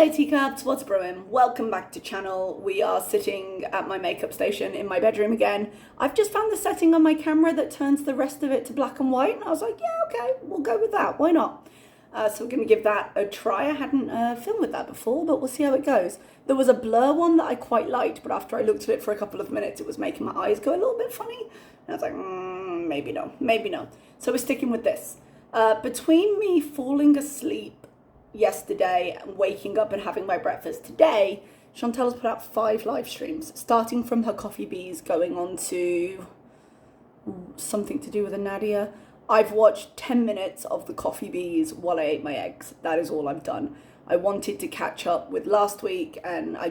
Hello teacups, what's brewing? Welcome back to channel. We are sitting at my makeup station in my bedroom again. I've just found the setting on my camera that turns the rest of it to black and white, and I was like, yeah, okay, we'll go with that, why not? So we're going to give that a try. I hadn't filmed with that before, but we'll see how it goes. There was a blur one that I quite liked, but after I looked at it for a couple of minutes, it was making my eyes go a little bit funny. And I was like, maybe no, maybe no. So we're sticking with this. Between me falling asleep yesterday and waking up and having my breakfast today, Chantal's put out 5 live streams, starting from her coffee bees, going on to something to do with a Nader. I've watched 10 minutes of the coffee bees while I ate my eggs. That is all I've done. I wanted to catch up with last week, and I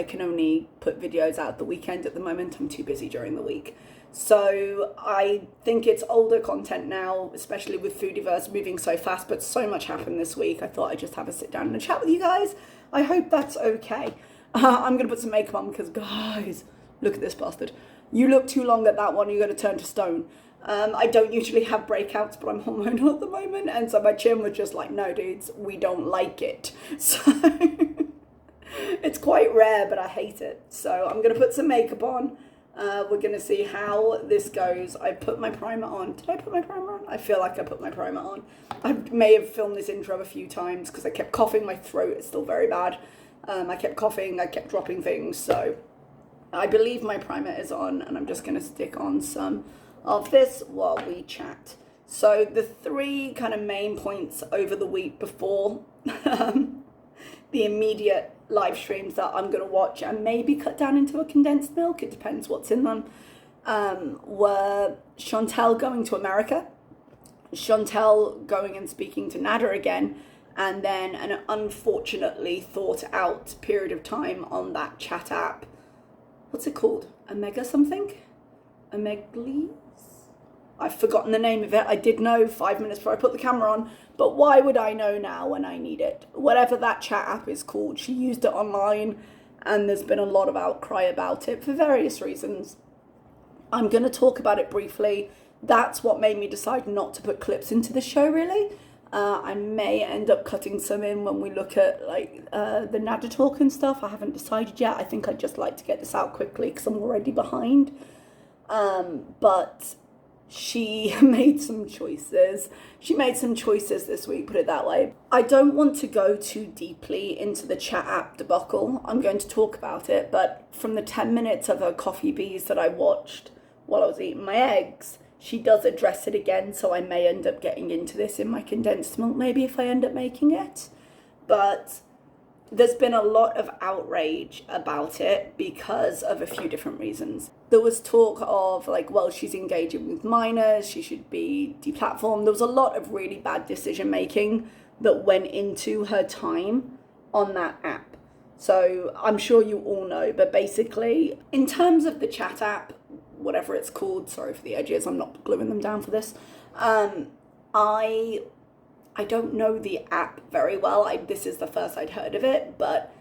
can only put videos out the weekend at the moment. I'm too busy during the week. So I think it's older content now, especially with Foodieverse moving so fast, but so much happened this week. I thought I'd just have a sit down and a chat with you guys. I hope that's okay. I'm going to put some makeup on because, guys, look at this bastard. You look too long at that one, you're going to turn to stone. I don't usually have breakouts, but I'm hormonal at the moment, and so my chin was just like, no, dudes, we don't like it. So it's quite rare, but I hate it. So I'm going to put some makeup on. We're going to see how this goes. I put my primer on. Did I put my primer on? I feel like I put my primer on. I may have filmed this intro a few times because I kept coughing. My throat is still very bad. I kept coughing. I kept dropping things. So I believe my primer is on, and I'm just going to stick on some of this while we chat. So the 3 kind of main points over the week before the immediate live streams that I'm going to watch and maybe cut down into a condensed milk, it depends what's in them, were Chantal going to America, Chantal going and speaking to Nader again, and then an unfortunately thought out period of time on that chat app. What's it called? Omegle something? Omegle? I've forgotten the name of it. I did know 5 minutes before I put the camera on, but why would I know now when I need it? Whatever that chat app is called, she used it online, and there's been a lot of outcry about it for various reasons. I'm going to talk about it briefly. That's what made me decide not to put clips into the show, really. I may end up cutting some in when we look at the Nader talk and stuff. I haven't decided yet. I think I'd just like to get this out quickly because I'm already behind. But she made some choices. She made some choices this week, put it that way. I don't want to go too deeply into the chat app debacle. I'm going to talk about it, but from the 10 minutes of her coffee bees that I watched while I was eating my eggs, she does address it again, so I may end up getting into this in my condensed milk, maybe if I end up making it. But there's been a lot of outrage about it because of a few different reasons. There was talk of well, she's engaging with minors, she should be deplatformed. There was a lot of really bad decision making that went into her time on that app. So I'm sure you all know, but basically, in terms of the chat app, whatever it's called, sorry for the edges, I'm not gluing them down for this. I don't know the app very well. This is the first I'd heard of it, but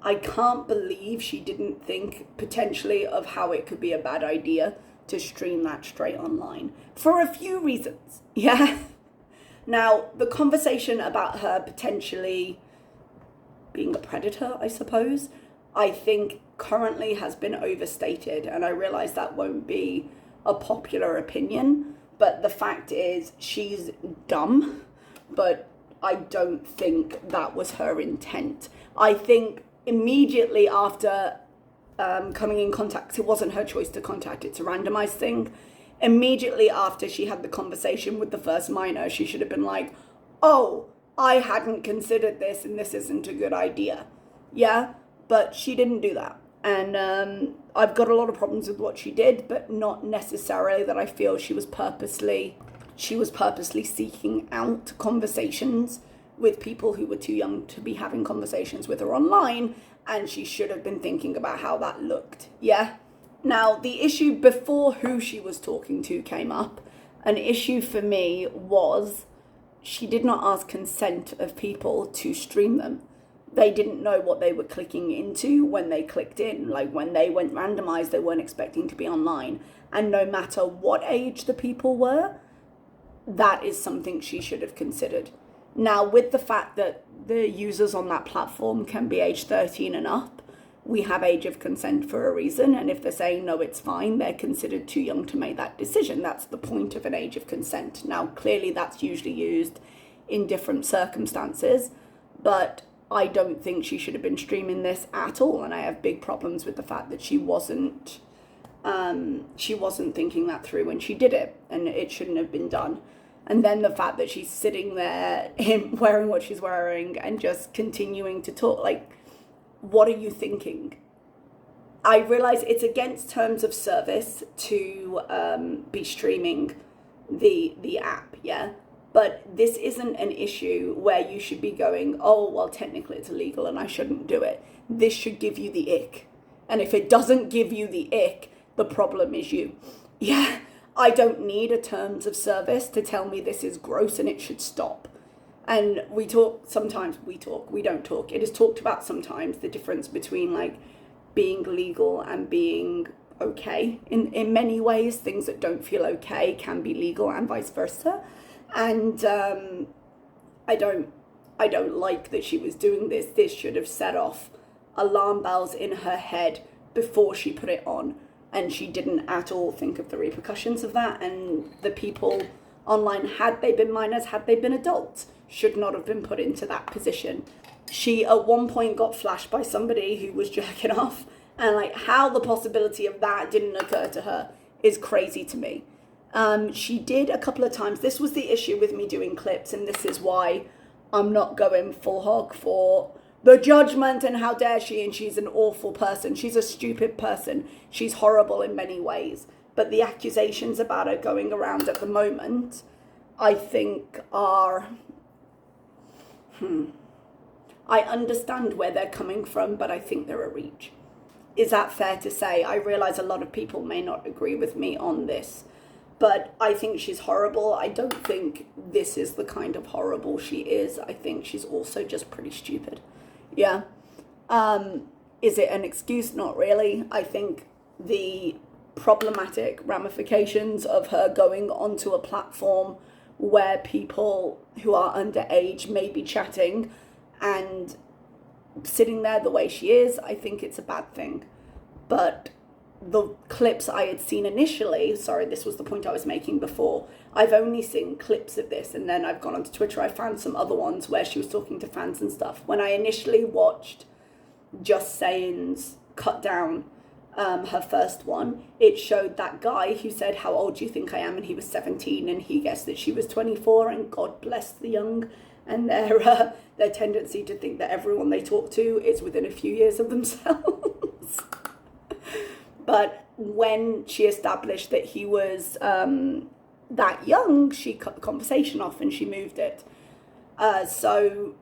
I can't believe she didn't think potentially of how it could be a bad idea to stream that straight online for a few reasons. Yeah. Now, the conversation about her potentially being a predator, I suppose, I think currently has been overstated, and I realize that won't be a popular opinion, but the fact is she's dumb. But I don't think that was her intent. I think immediately after coming in contact, it wasn't her choice to contact, it's a randomized thing. Immediately after she had the conversation with the first minor, she should have been like, oh, I hadn't considered this and this isn't a good idea. Yeah, but she didn't do that. And I've got a lot of problems with what she did, but not necessarily that I feel she was purposely seeking out conversations with people who were too young to be having conversations with her online, and she should have been thinking about how that looked. Yeah. Now, the issue before who she was talking to came up, an issue for me was she did not ask consent of people to stream them. They didn't know what they were clicking into when they clicked in. When they went randomized, they weren't expecting to be online. And no matter what age the people were, that is something she should have considered. Now, with the fact that the users on that platform can be age 13 and up, we have age of consent for a reason. And if they're saying, no, it's fine, they're considered too young to make that decision. That's the point of an age of consent. Now, clearly that's usually used in different circumstances, but I don't think she should have been streaming this at all. And I have big problems with the fact that she wasn't thinking that through when she did it, and it shouldn't have been done. And then the fact that she's sitting there wearing what she's wearing and just continuing to talk, like, what are you thinking? I realize it's against terms of service to be streaming the app, yeah? But this isn't an issue where you should be going, oh, well, technically it's illegal and I shouldn't do it. This should give you the ick. And if it doesn't give you the ick, the problem is you. Yeah, I don't need a terms of service to tell me this is gross and it should stop. And we don't talk. It is talked about sometimes, the difference between like being legal and being okay. In many ways, things that don't feel okay can be legal and vice versa. And I don't like that she was doing this. This should have set off alarm bells in her head before she put it on. And she didn't at all think of the repercussions of that. And the people online, had they been minors, had they been adults, should not have been put into that position. She at one point got flashed by somebody who was jerking off, and like how the possibility of that didn't occur to her is crazy to me. She did a couple of times. This was the issue with me doing clips, and this is why I'm not going full hog for the judgment and how dare she, and she's an awful person. She's a stupid person. She's horrible in many ways. But the accusations about her going around at the moment, I think are... I understand where they're coming from, but I think they're a reach. Is that fair to say? I realize a lot of people may not agree with me on this, but I think she's horrible. I don't think this is the kind of horrible she is. I think she's also just pretty stupid. Yeah. Is it an excuse? Not really. I think the problematic ramifications of her going onto a platform where people who are underage may be chatting and sitting there the way she is, I think it's a bad thing. But the clips I had seen initially, sorry, this was the point I was making before, I've only seen clips of this, and then I've gone onto Twitter, I found some other ones where she was talking to fans and stuff. When I initially watched Just Saying's cut down, her first one, it showed that guy who said, how old do you think I am? And he was 17, and he guessed that she was 24, and God bless the young and their tendency to think that everyone they talk to is within a few years of themselves. But when she established that he was that young, she cut the conversation off and she moved it. So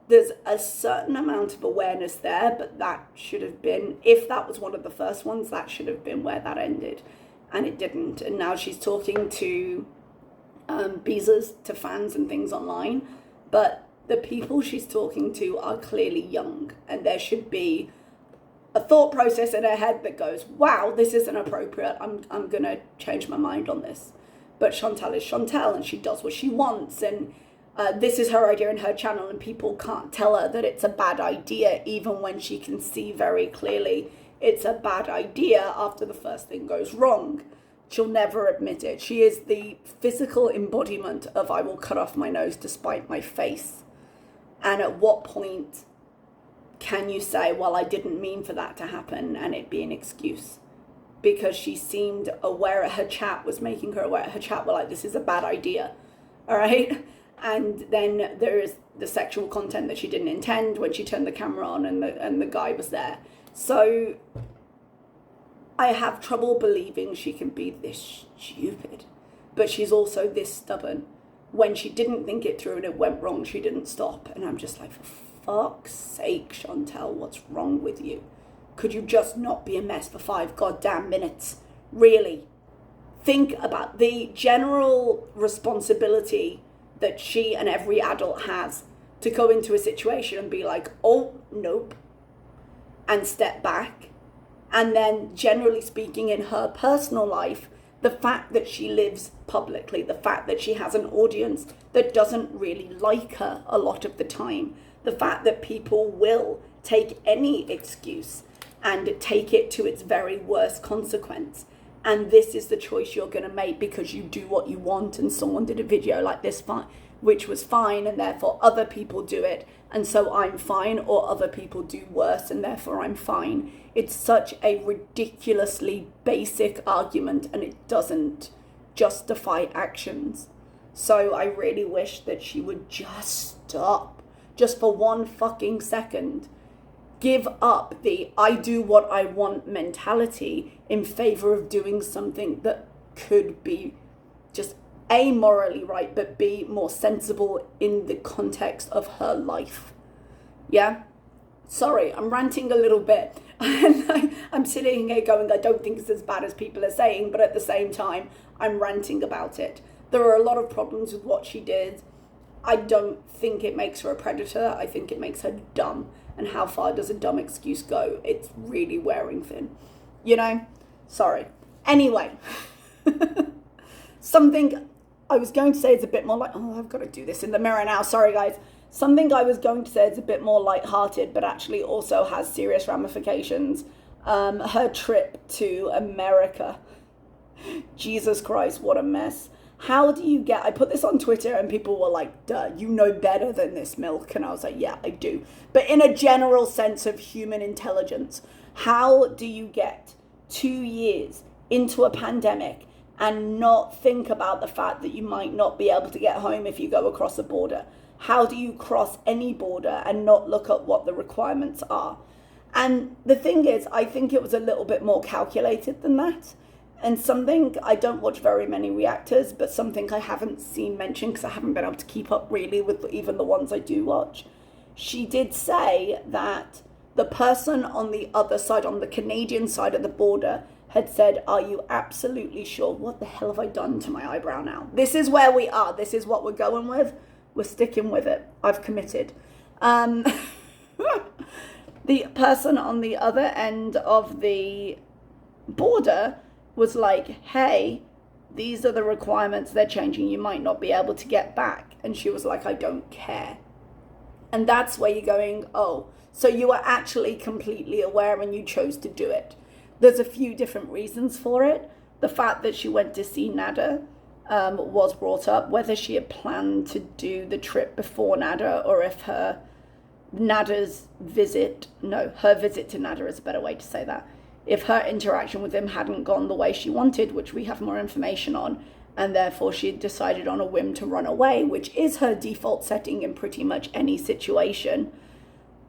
there's a certain amount of awareness there, but that should have been, if that was one of the first ones, that should have been where that ended. And it didn't. And now she's talking to Beezers, to fans and things online. But the people she's talking to are clearly young. And there should be a thought process in her head that goes, wow, this isn't appropriate. I'm going to change my mind on this. But Chantal is Chantal, and she does what she wants. And this is her idea and her channel, and people can't tell her that it's a bad idea, even when she can see very clearly it's a bad idea after the first thing goes wrong. She'll never admit it. She is the physical embodiment of I will cut off my nose to spite my face. And at what point can you say, well, I didn't mean for that to happen, and it be an excuse? Because she seemed aware, her chat was making her aware. Her chat were like, this is a bad idea, all right? And then there is the sexual content that she didn't intend when she turned the camera on and the guy was there. So I have trouble believing she can be this stupid, but she's also this stubborn. When she didn't think it through and it went wrong, she didn't stop. And I'm just like, for fuck's sake, Chantal, what's wrong with you? Could you just not be a mess for 5 goddamn minutes? Really? Think about the general responsibility that she and every adult has to go into a situation and be like, oh, nope, and step back. And then generally speaking in her personal life, The fact that she lives publicly, the fact that she has an audience that doesn't really like her a lot of the time, the fact that people will take any excuse and take it to its very worst consequence. And this is the choice you're going to make because you do what you want, and someone did a video like this, which was fine, and therefore other people do it, and so I'm fine, or other people do worse, and therefore I'm fine. It's such a ridiculously basic argument, and it doesn't justify actions. So I really wish that she would just stop, just for one fucking second. Give up the I do what I want mentality in favor of doing something that could be just A, morally right, but B, more sensible in the context of her life. Yeah? Sorry, I'm ranting a little bit. And I'm sitting here going, I don't think it's as bad as people are saying, but at the same time, I'm ranting about it. There are a lot of problems with what she did. I don't think it makes her a predator. I think it makes her dumb. And how far does a dumb excuse go? It's really wearing thin. You know? Sorry. Anyway. Something I was going to say is a bit more like, oh, I've got to do this in the mirror now. Sorry, guys. Something I was going to say is a bit more lighthearted, but actually also has serious ramifications. Her trip to America. Jesus Christ, what a mess. How do you get, I put this on Twitter and people were like, duh, you know better than this, Milk. And I was like, yeah, I do. But in a general sense of human intelligence, how do you get 2 years into a pandemic and not think about the fact that you might not be able to get home if you go across a border? How do you cross any border and not look at what the requirements are? And the thing is, I think it was a little bit more calculated than that. And something, I don't watch very many reactors, but something I haven't seen mentioned because I haven't been able to keep up really with even the ones I do watch. She did say that the person on the other side, on the Canadian side of the border, had said, are you absolutely sure? What the hell have I done to my eyebrow now? This is where we are. This is what we're going with. We're sticking with it. I've committed. The person on the other end of the border was like, hey, these are the requirements, they're changing, you might not be able to get back. And she was like, I don't care. And that's where you're going, oh, so you are actually completely aware and you chose to do it. There's a few different reasons for it. The fact that she went to see Nader was brought up, whether she had planned to do the trip before Nader or if her visit to Nader is a better way to say that. If her interaction with him hadn't gone the way she wanted, which we have more information on, and therefore she had decided on a whim to run away, which is her default setting in pretty much any situation.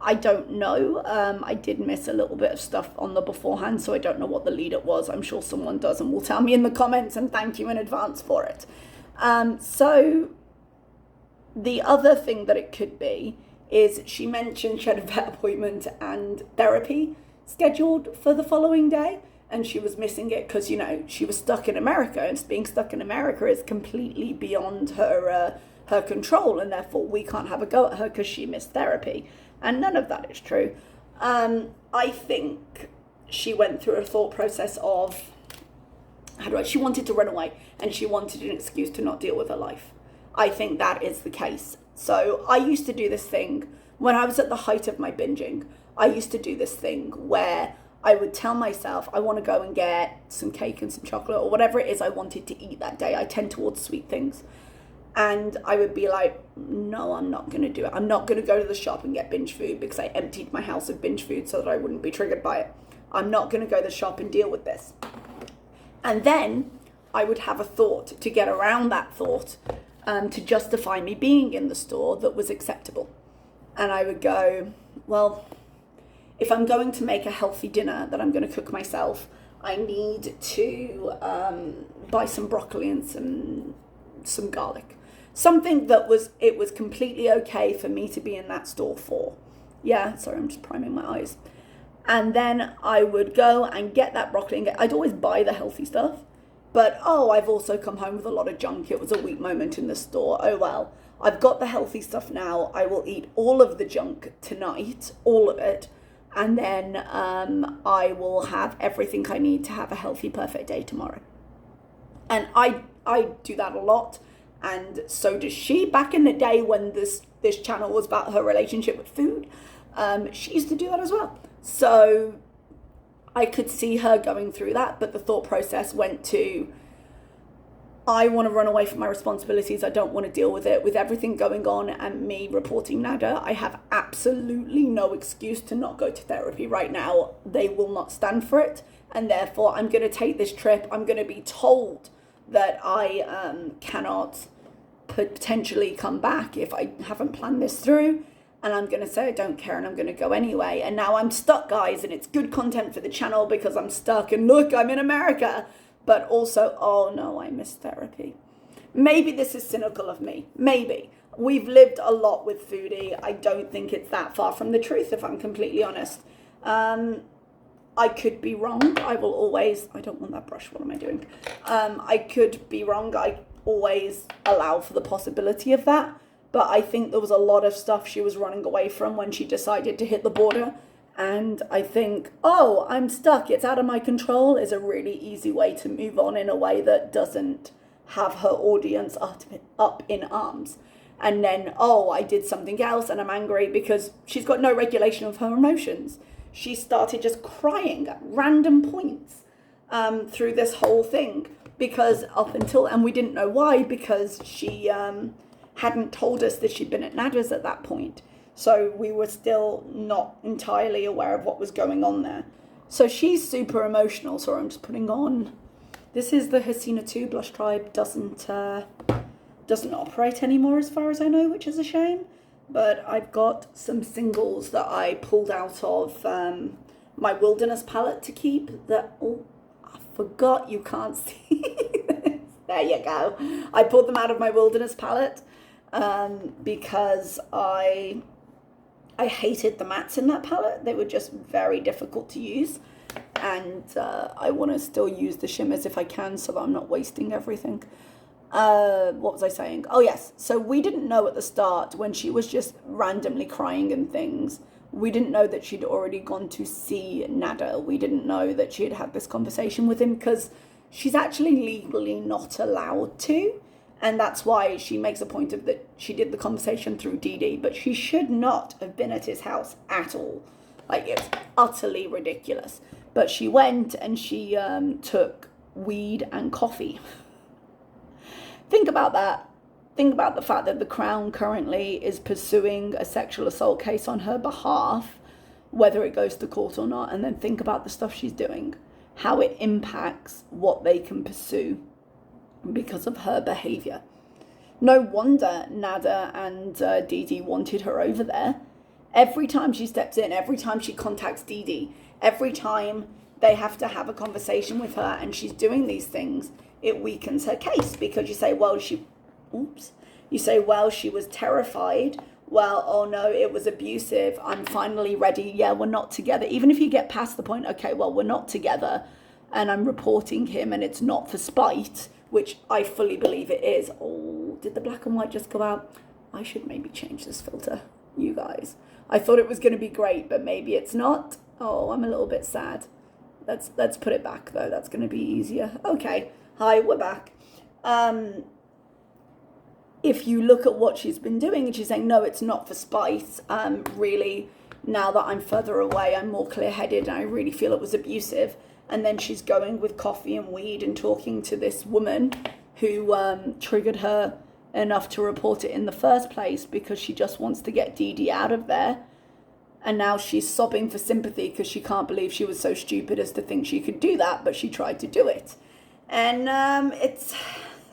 I don't know. I did miss a little bit of stuff on the beforehand, so I don't know what the lead up was. I'm sure someone does and will tell me in the comments, and thank you in advance for it. So the other thing that it could be is she mentioned she had a vet appointment and therapy scheduled for the following day, and she was missing it because, you know, she was stuck in America, and being stuck in America is completely beyond her control, and therefore we can't have a go at her because she missed therapy. And none of that is true. I think she went through a thought process of, she wanted to run away and she wanted an excuse to not deal with her life. I think that is the case. So I used to do this thing when I was at the height of my binging. I used to do this thing where I would tell myself I want to go and get some cake and some chocolate or whatever it is I wanted to eat that day. I tend towards sweet things. And I would be like, no, I'm not going to do it. I'm not going to go to the shop and get binge food because I emptied my house of binge food so that I wouldn't be triggered by it. I'm not going to go to the shop and deal with this. And then I would have a thought to get around that thought, to justify me being in the store that was acceptable. And I would go, well, if I'm going to make a healthy dinner that I'm going to cook myself, I need to buy some broccoli and some garlic. Something that it was completely okay for me to be in that store for. Yeah, sorry, I'm just priming my eyes. And then I would go and get that broccoli and I'd always buy the healthy stuff. But, I've also come home with a lot of junk. It was a weak moment in the store. Oh, well, I've got the healthy stuff now. I will eat all of the junk tonight, all of it. And then I will have everything I need to have a healthy, perfect day tomorrow. And I do that a lot. And so does she. Back in the day when this channel was about her relationship with food, she used to do that as well. So I could see her going through that, but the thought process went to, I want to run away from my responsibilities. I don't want to deal with it. With everything going on and me reporting Nader, I have absolutely no excuse to not go to therapy right now. They will not stand for it. And therefore, I'm going to take this trip. I'm going to be told that I cannot potentially come back if I haven't planned this through. And I'm going to say I don't care and I'm going to go anyway. And now I'm stuck, guys, and it's good content for the channel because I'm stuck and look, I'm in America. But also, oh no, I miss therapy. Maybe this is cynical of me. Maybe. We've lived a lot with Foodie. I don't think it's that far from the truth, if I'm completely honest. I could be wrong. I will always, I don't want that brush. What am I doing? I could be wrong. I always allow for the possibility of that. But I think there was a lot of stuff she was running away from when she decided to hit the border. And I think, oh, I'm stuck, it's out of my control, is a really easy way to move on in a way that doesn't have her audience up in arms. And then, oh, I did something else and I'm angry because she's got no regulation of her emotions. She started just crying at random points through this whole thing. Because up until, and we didn't know why, because she hadn't told us that she'd been at Nader's at that point. So we were still not entirely aware of what was going on there. So she's super emotional. So I'm just putting on, this is the Hasina 2 Blush Tribe, doesn't operate anymore as far as I know, which is a shame. But I've got some singles that I pulled out of my Wilderness palette to keep that, oh, I forgot you can't see this. There you go. I pulled them out of my Wilderness palette because I hated the mattes in that palette. They were just very difficult to use. And I want to still use the shimmers if I can so that I'm not wasting everything. What was I saying? Oh, yes. So we didn't know at the start when she was just randomly crying and things. We didn't know that she'd already gone to see Nader. We didn't know that she had had this conversation with him because she's actually legally not allowed to. And that's why she makes a point of that she did the conversation through Dee, but she should not have been at his house at all. Like, it's utterly ridiculous. But she went and she took weed and coffee. Think about that. Think about the fact that the Crown currently is pursuing a sexual assault case on her behalf, whether it goes to court or not, and then think about the stuff she's doing, how it impacts what they can pursue because of her behavior. No wonder Nader and Dee wanted her over there. Every time she steps in, every time she contacts Dee, every time they have to have a conversation with her and she's doing these things, it weakens her case because you say, well, she was terrified. Well, oh no, it was abusive. I'm finally ready. Yeah, we're not together. Even if you get past the point, okay, well, we're not together and I'm reporting him and it's not for spite, which I fully believe it is. Oh, did the black and white just go out? I should maybe change this filter, you guys. I thought it was going to be great, but maybe it's not. Oh, I'm a little bit sad. Let's put it back, though. That's going to be easier. Okay. Hi, we're back. If you look at what she's been doing, and she's saying, no, it's not for spite. Really, now that I'm further away, I'm more clear-headed, and I really feel it was abusive. And then she's going with coffee and weed and talking to this woman who triggered her enough to report it in the first place because she just wants to get Dee out of there. And now she's sobbing for sympathy because she can't believe she was so stupid as to think she could do that, but she tried to do it. And it's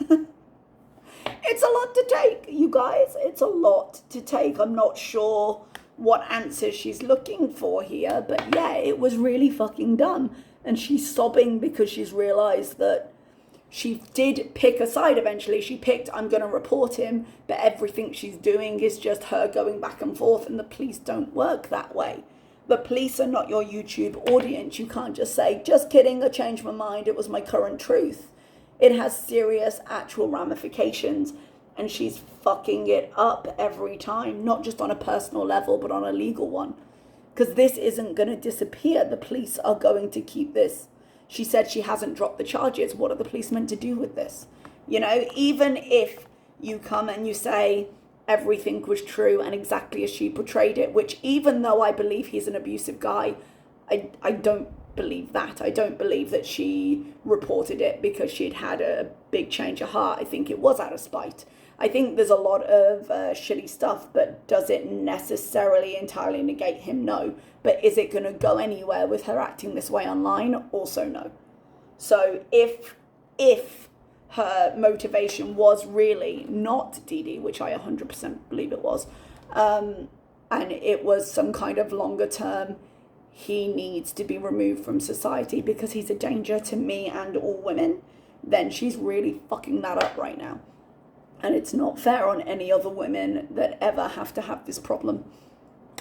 it's a lot to take, you guys. It's a lot to take. I'm not sure what answer she's looking for here, but yeah, it was really fucking dumb. And she's sobbing because she's realized that she did pick a side eventually. She picked, I'm going to report him, but everything she's doing is just her going back and forth, and the police don't work that way. The police are not your YouTube audience. You can't just say, just kidding, I changed my mind, it was my current truth. It has serious actual ramifications, and she's fucking it up every time, not just on a personal level, but on a legal one. Because this isn't going to disappear. The police are going to keep this. She said she hasn't dropped the charges. What are the police meant to do with this? You know, even if you come and you say everything was true and exactly as she portrayed it, which even though I believe he's an abusive guy, I don't believe that. I don't believe that she reported it because she'd had a big change of heart. I think it was out of spite. I think there's a lot of shitty stuff, but does it necessarily entirely negate him? No. But is it going to go anywhere with her acting this way online? Also no. So if her motivation was really not Dee Dee, which I 100% believe it was, and it was some kind of longer term, he needs to be removed from society because he's a danger to me and all women, then she's really fucking that up right now. And it's not fair on any other women that ever have to have this problem.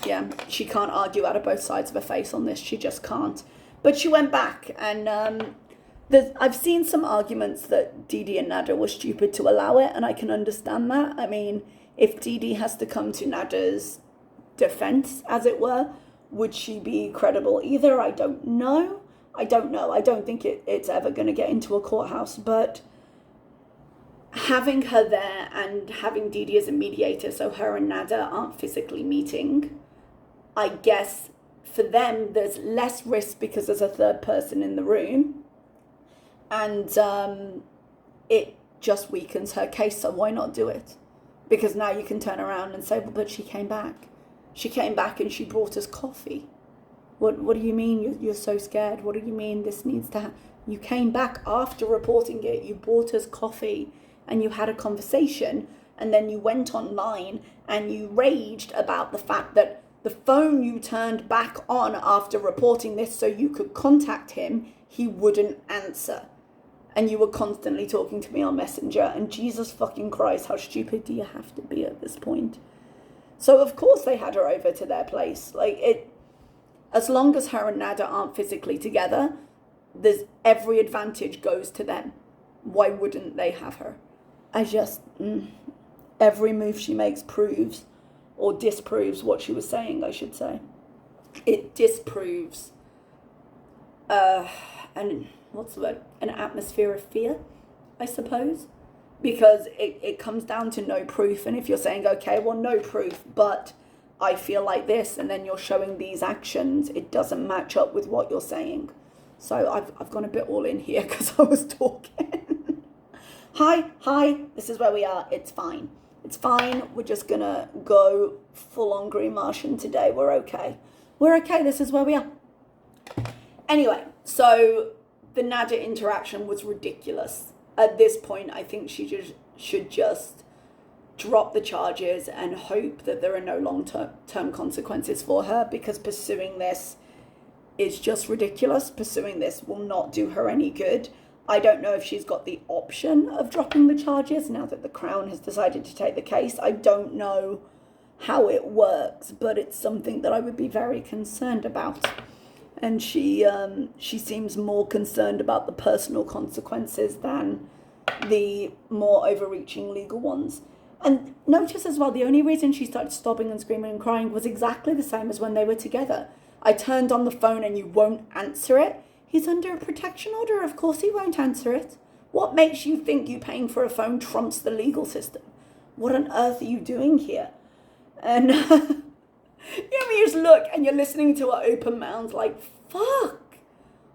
Yeah, she can't argue out of both sides of her face on this. She just can't. But she went back, and I've seen some arguments that Dee Dee and Nader were stupid to allow it, and I can understand that. I mean, if Dee Dee has to come to Nader's defense, as it were, would she be credible either? I don't know. I don't think it's ever going to get into a courthouse, but having her there and having Dee Dee as a mediator so her and Nader aren't physically meeting, I guess for them there's less risk because there's a third person in the room, and it just weakens her case, so why not do it? Because now you can turn around and say, well, but she came back. She came back and she brought us coffee. What do you mean you're so scared? What do you mean this needs to happen? You came back after reporting it, you brought us coffee, and you had a conversation, and then you went online and you raged about the fact that the phone you turned back on after reporting this so you could contact him, he wouldn't answer. And you were constantly talking to me on Messenger, and Jesus fucking Christ, how stupid do you have to be at this point? So of course they had her over to their place. As long as her and Nader aren't physically together, there's every advantage goes to them. Why wouldn't they have her? Every move she makes proves or disproves what she was saying, I should say. It disproves an atmosphere of fear, I suppose. Because it comes down to no proof. And if you're saying, okay, well, no proof, but I feel like this, and then you're showing these actions, it doesn't match up with what you're saying. So I've gone a bit all in here because I was talking. Hi, this is where we are. It's fine. We're just going to go full on Green Martian today. We're okay. This is where we are. Anyway, so the Nader interaction was ridiculous. At this point, I think she should just drop the charges and hope that there are no long-term consequences for her, because pursuing this is just ridiculous. Pursuing this will not do her any good. I don't know if she's got the option of dropping the charges now that the Crown has decided to take the case. I don't know how it works, but it's something that I would be very concerned about. And she seems more concerned about the personal consequences than the more overreaching legal ones. And notice as well, the only reason she started sobbing and screaming and crying was exactly the same as when they were together. I turned on the phone and you won't answer it. He's under a protection order. Of course he won't answer it. What makes you think you paying for a phone trumps the legal system? What on earth are you doing here? And you just look and you're listening to her open mouth like, fuck,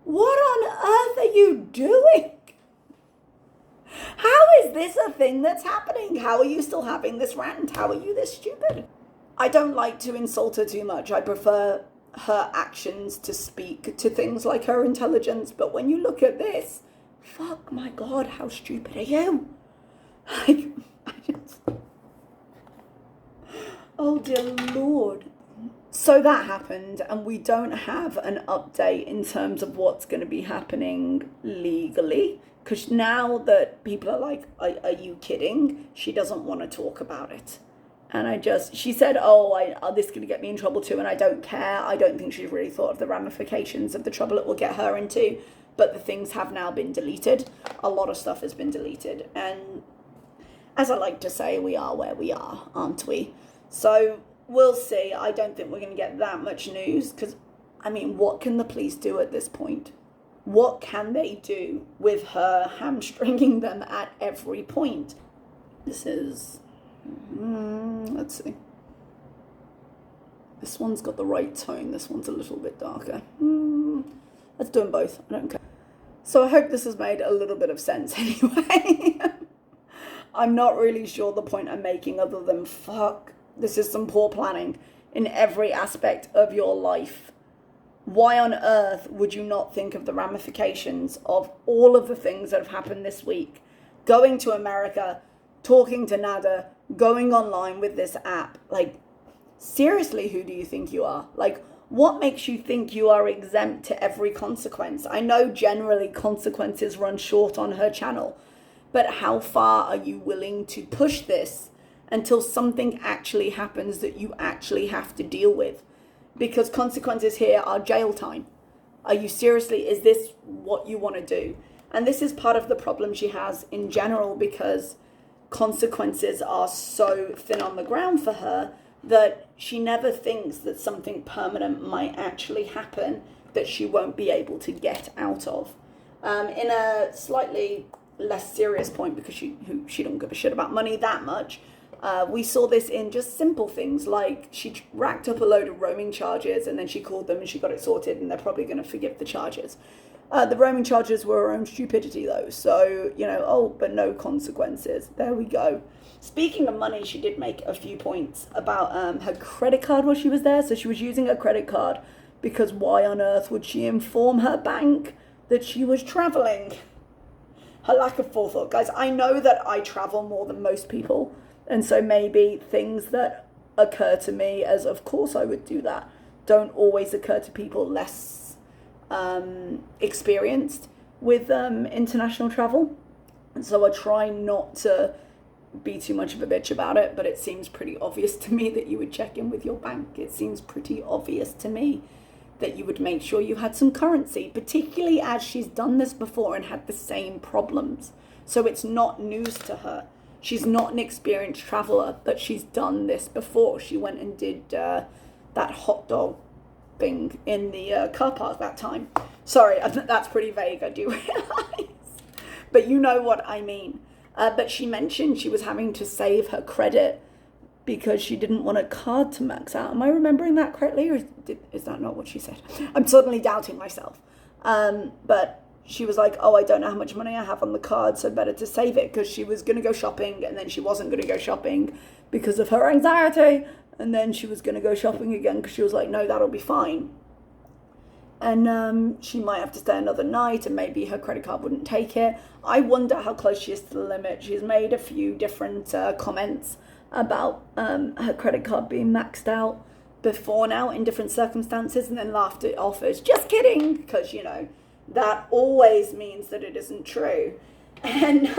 what on earth are you doing? How is this a thing that's happening? How are you still having this rant? How are you this stupid? I don't like to insult her too much. I prefer her actions to speak to things like her intelligence. But when you look at this, fuck my God, how stupid are you? Oh dear Lord. So that happened, and we don't have an update in terms of what's going to be happening legally. Because now that people are like, are you kidding? She doesn't want to talk about it. And she said, this is going to get me in trouble too, and I don't care. I don't think she's really thought of the ramifications of the trouble it will get her into. But the things have now been deleted. A lot of stuff has been deleted. And as I like to say, we are where we are, aren't we? So we'll see. I don't think we're going to get that much news because, what can the police do at this point? What can they do with her hamstringing them at every point? This is, let's see. This one's got the right tone. This one's a little bit darker. Let's do them both. I don't care. So I hope this has made a little bit of sense anyway. I'm not really sure the point I'm making other than fuck, this is some poor planning in every aspect of your life. Why on earth would you not think of the ramifications of all of the things that have happened this week? Going to America, talking to Nader, going online with this app. Like, seriously, who do you think you are? Like, what makes you think you are exempt to every consequence? I know generally consequences run short on her channel, but how far are you willing to push this until something actually happens that you actually have to deal with? Because consequences here are jail time. Are you seriously, is this what you want to do? And this is part of the problem she has in general, because consequences are so thin on the ground for her that she never thinks that something permanent might actually happen that she won't be able to get out of. In a slightly less serious point, because she don't give a shit about money that much, we saw this in just simple things like she racked up a load of roaming charges and then she called them and she got it sorted and they're probably going to forgive the charges. The roaming charges were her own stupidity though. So, but no consequences. There we go. Speaking of money, she did make a few points about her credit card while she was there. So she was using her credit card because why on earth would she inform her bank that she was traveling? Her lack of forethought. Guys, I know that I travel more than most people. And so maybe things that occur to me as, of course I would do that, don't always occur to people less experienced with international travel. And so I try not to be too much of a bitch about it, but it seems pretty obvious to me that you would check in with your bank. It seems pretty obvious to me that you would make sure you had some currency, particularly as she's done this before and had the same problems. So it's not news to her. She's not an experienced traveler, but she's done this before. She went and did that hot dog thing in the car park that time. Sorry, that's pretty vague, I do realize. But you know what I mean. But she mentioned she was having to save her credit because she didn't want a card to max out. Am I remembering that correctly, or is that not what she said? I'm suddenly doubting myself. But she was like, I don't know how much money I have on the card, so better to save it, because she was going to go shopping and then she wasn't going to go shopping because of her anxiety. And then she was going to go shopping again because she was like, no, that'll be fine. And she might have to stay another night and maybe her credit card wouldn't take it. I wonder how close she is to the limit. She's made a few different comments about her credit card being maxed out before now in different circumstances, and then laughed it off as just kidding, because, that always means that it isn't true. And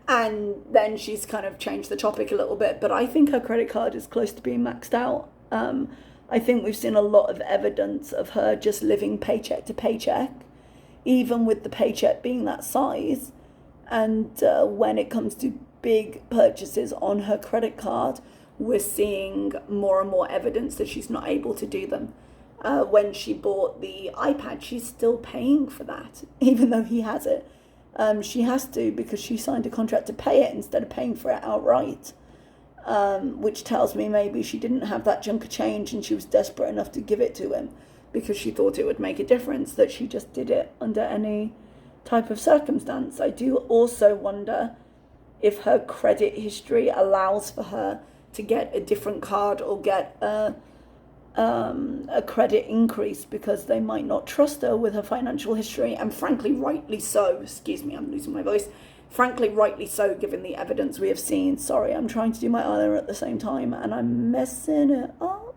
and then she's kind of changed the topic a little bit, but I think her credit card is close to being maxed out. I think we've seen a lot of evidence of her just living paycheck to paycheck, even with the paycheck being that size. And when it comes to big purchases on her credit card, we're seeing more and more evidence that she's not able to do them. When she bought the iPad, she's still paying for that, even though he has it. She has to, because she signed a contract to pay it instead of paying for it outright, which tells me maybe she didn't have that chunk of change and she was desperate enough to give it to him because she thought it would make a difference, that she just did it under any type of circumstance. I do also wonder if her credit history allows for her to get a different card or get a credit increase, because they might not trust her with her financial history, and frankly rightly so. Excuse me, I'm losing my voice. Frankly rightly so, given the evidence we have seen. Sorry, I'm trying to do my eyeliner at the same time and I'm messing it up.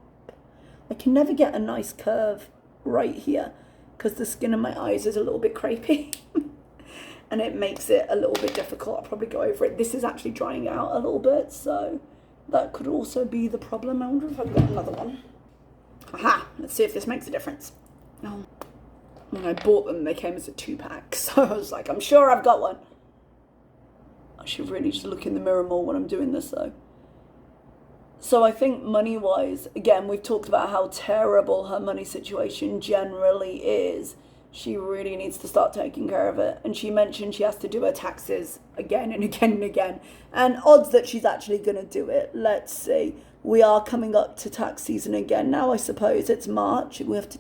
I can never get a nice curve right here because the skin of my eyes is a little bit crepey and it makes it a little bit difficult. I'll probably go over it. This is actually drying out a little bit, so that could also be the problem. I wonder if I've got another one. Aha, let's see if this makes a difference. Oh, when I bought them, they came as a 2-pack, so I was like, I'm sure I've got one. I should really just look in the mirror more when I'm doing this, though. So I think money-wise, again, we've talked about how terrible her money situation generally is. She really needs to start taking care of it. And she mentioned she has to do her taxes again and again and again. And odds that she's actually going to do it. Let's see. We are coming up to tax season again now, I suppose. It's March. You have to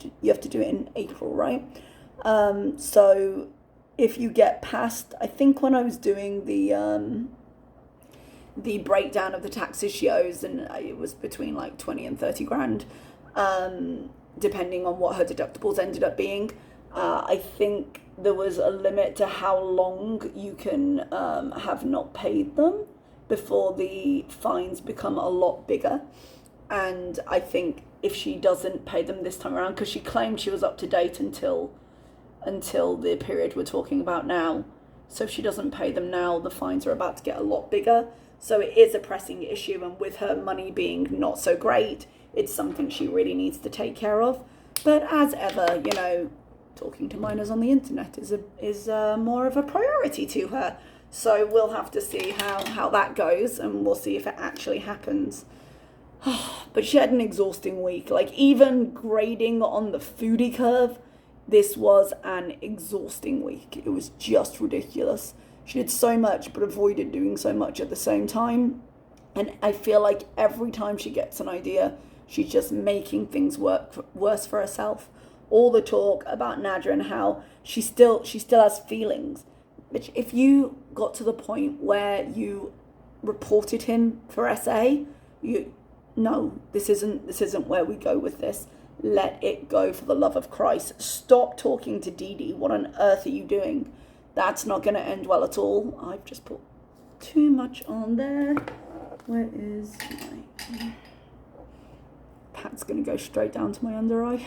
do it in April, right? So if you get past, I think when I was doing the breakdown of the taxes she owes, and it was between like 20 and 30 grand, depending on what her deductibles ended up being. I think there was a limit to how long you can have not paid them before the fines become a lot bigger. And I think if she doesn't pay them this time around, because she claimed she was up to date until the period we're talking about now, so if she doesn't pay them now, the fines are about to get a lot bigger. So it is a pressing issue, and with her money being not so great, it's something she really needs to take care of. But as ever, you know, talking to minors on the internet is more of a priority to her. So we'll have to see how that goes, and we'll see if it actually happens. But she had an exhausting week. Like, even grading on the foodie curve, this was an exhausting week. It was just ridiculous. She did so much, but avoided doing so much at the same time. And I feel like every time she gets an idea, she's just making things worse for herself. All the talk about Nader and how she still has feelings. Which, if you got to the point where you reported him for SA, this isn't where we go with this. Let it go, for the love of Christ. Stop talking to Dee. What on earth are you doing? That's not going to end well at all. I've just put too much on there. Where is my... Pat's going to go straight down to my under eye.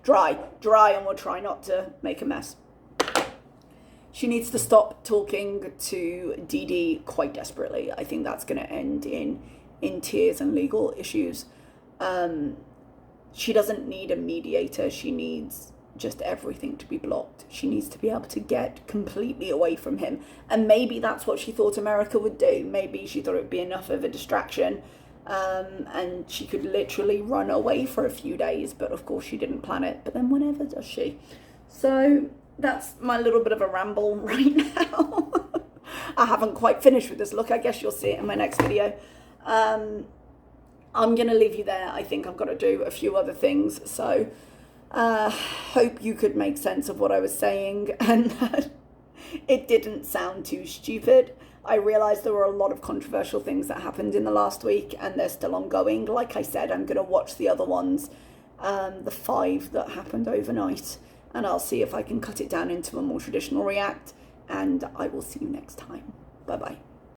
Dry, and we'll try not to make a mess. She needs to stop talking to Dee quite desperately. I think that's going to end in tears and legal issues. She doesn't need a mediator. She needs just everything to be blocked. She needs to be able to get completely away from him. And maybe that's what she thought America would do. Maybe she thought it would be enough of a distraction, and she could literally run away for a few days. But of course she didn't plan it. But then whenever does she? So that's my little bit of a ramble right now. I haven't quite finished with this look. I guess you'll see it in my next video. I'm going to leave you there. I think I've got to do a few other things. So hope you could make sense of what I was saying and that it didn't sound too stupid. I realised there were a lot of controversial things that happened in the last week, and they're still ongoing. Like I said, I'm going to watch the other ones, the 5 that happened overnight, and I'll see if I can cut it down into a more traditional react, and I will see you next time. Bye-bye.